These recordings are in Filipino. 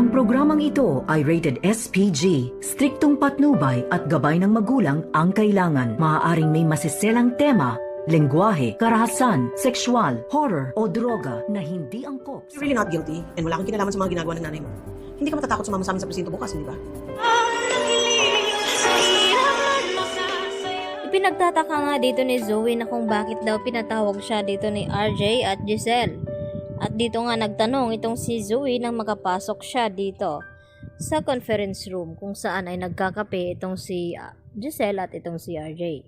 Ang programang ito ay rated SPG. Striktong patnubay at gabay ng magulang ang kailangan. Maaaring may masiselang tema, lengguwahe, karahasan, sexual, horror o droga na hindi angkop. You're really not guilty and wala kang kinalaman sa mga ginagawa ng nanay mo. Hindi ka matatakot sumama sa amin sa presinto bukas, hindi ba? Ipinagtataka nga dito ni Zoe na kung bakit daw pinatawag siya dito ni RJ at Giselle. At dito nga nagtanong itong si Zoe nang makapasok siya dito sa conference room kung saan ay nagkakape itong si Giselle at itong si RJ.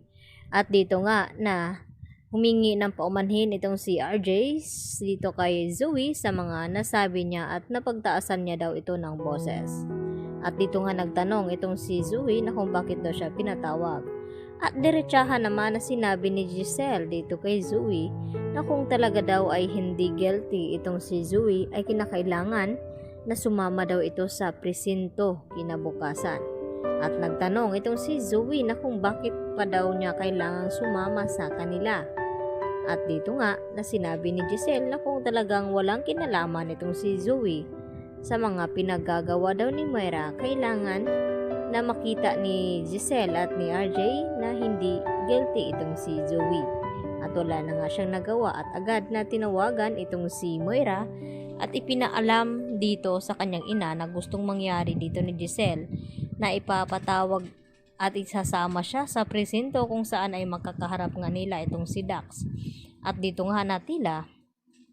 At dito nga na humingi ng paumanhin itong si RJ dito kay Zoe sa mga nasabi niya at napagtaasan niya daw ito ng boses. At dito nga nagtanong itong si Zoe na kung bakit daw siya pinatawag. At diretsahan naman na sinabi ni Giselle dito kay Zoe na kung talaga daw ay hindi guilty itong si Zoe ay kinakailangan na sumama daw ito sa presinto kinabukasan. At nagtanong itong si Zoe na kung bakit pa daw niya kailangang sumama sa kanila. At dito nga na sinabi ni Giselle na kung talagang walang kinalaman itong si Zoe sa mga pinaggagawa daw ni Moira, kailangan na makita ni Giselle at ni RJ na hindi guilty itong si Zoe. At wala na nga siyang nagawa at agad na tinawagan itong si Moira at ipinaalam dito sa kanyang ina na gustong mangyari dito ni Giselle na ipapatawag at isasama siya sa presinto kung saan ay makakaharap nga nila itong si Dax. At dito nga natila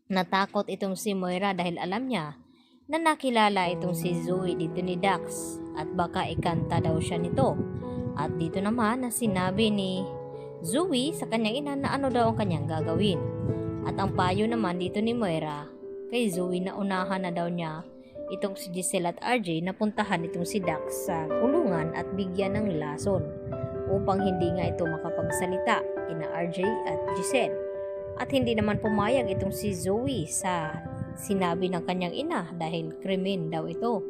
natakot itong si Moira dahil alam niya na nakilala itong si Zoe dito ni Dax at baka ikanta daw siya nito. At dito naman na sinabi ni Zoe sa kanyang ina na ano daw ang kanyang gagawin. At ang payo naman dito ni Moira kay Zoe na unahan na daw niya itong si Giselle at RJ na puntahan itong si Dax sa kulungan at bigyan ng lason upang hindi nga ito makapagsalita kina RJ at Giselle. At hindi naman pumayag itong si Zoe sa sinabi ng kanyang ina dahil krimen daw ito.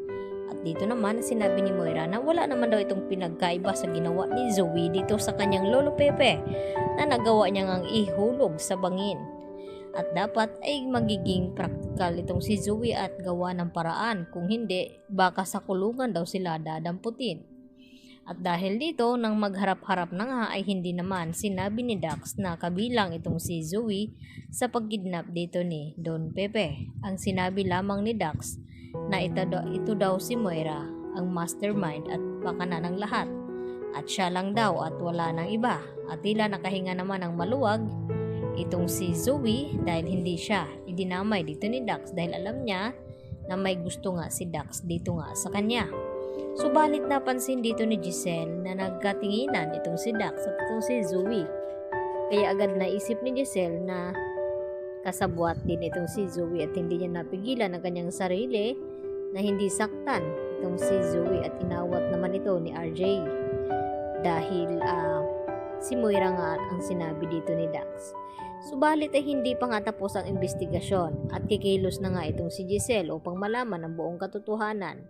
At dito naman sinabi ni Moira na wala naman daw itong pinagkaiba sa ginawa ni Zoe dito sa kanyang lolo Pepe na nagawa niya ngang ihulog sa bangin. At dapat ay magiging praktikal itong si Zoe at gawa ng paraan, kung hindi baka sa kulungan daw sila dadamputin. At dahil dito nang magharap-harap na nga ay hindi naman sinabi ni Dax na kabilang itong si Zoe sa pagkidnap dito ni Don Pepe. Ang sinabi lamang ni Dax na ito daw si Moira ang mastermind at pakana ng lahat. At siya lang daw at wala nang iba. At tila nakahinga naman ng maluwag itong si Zoe dahil hindi siya idinamay dito ni Dax dahil alam niya na may gusto nga si Dax dito nga sa kanya. Subalit napansin dito ni Giselle na nagkatinginan itong si Dax at itong si Zoe. Kaya agad naisip ni Giselle na kasabwat din itong si Zoe at hindi niya napigilan ang kanyang sarili na hindi saktan itong si Zoe at inawat naman ito ni RJ. Dahil si Moira nga ang sinabi dito ni Dax. Subalit ay hindi pa nga tapos ang investigasyon at kikilos na nga itong si Giselle upang malaman ang buong katotohanan.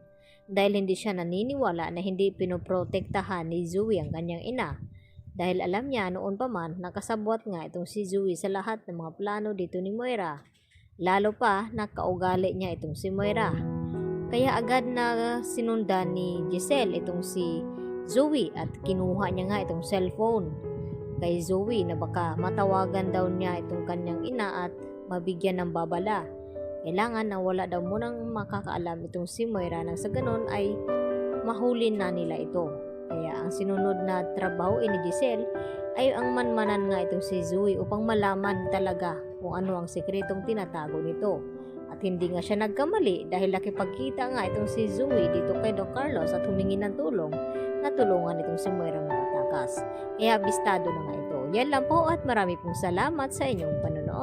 Dahil hindi siya naniniwala na hindi pinoprotektahan ni Zoe ang kanyang ina. Dahil alam niya noon pa man nakasabwat nga itong si Zoe sa lahat ng mga plano dito ni Moira. Lalo pa nakaugali niya itong si Moira. Kaya agad na sinundan ni Giselle itong si Zoe at kinuha niya nga itong cellphone kay Zoe na baka matawagan daw niya itong kanyang ina at mabigyan ng babala. Kailangan na wala daw munang makakaalam itong si Moira nang sa ganon ay mahuli na nila ito. Kaya ang sinunod na trabaho ni Giselle ay ang manmanan nga itong si Zoe upang malaman talaga kung ano ang sekretong tinatago nito. At hindi nga siya nagkamali dahil nakipagkita nga itong si Zoe dito kay Don Carlos at humingi ng tulong na tulungan itong si Moira makatakas. Kaya bistado na nga ito. Yan lang po at marami pong salamat sa inyong panonood.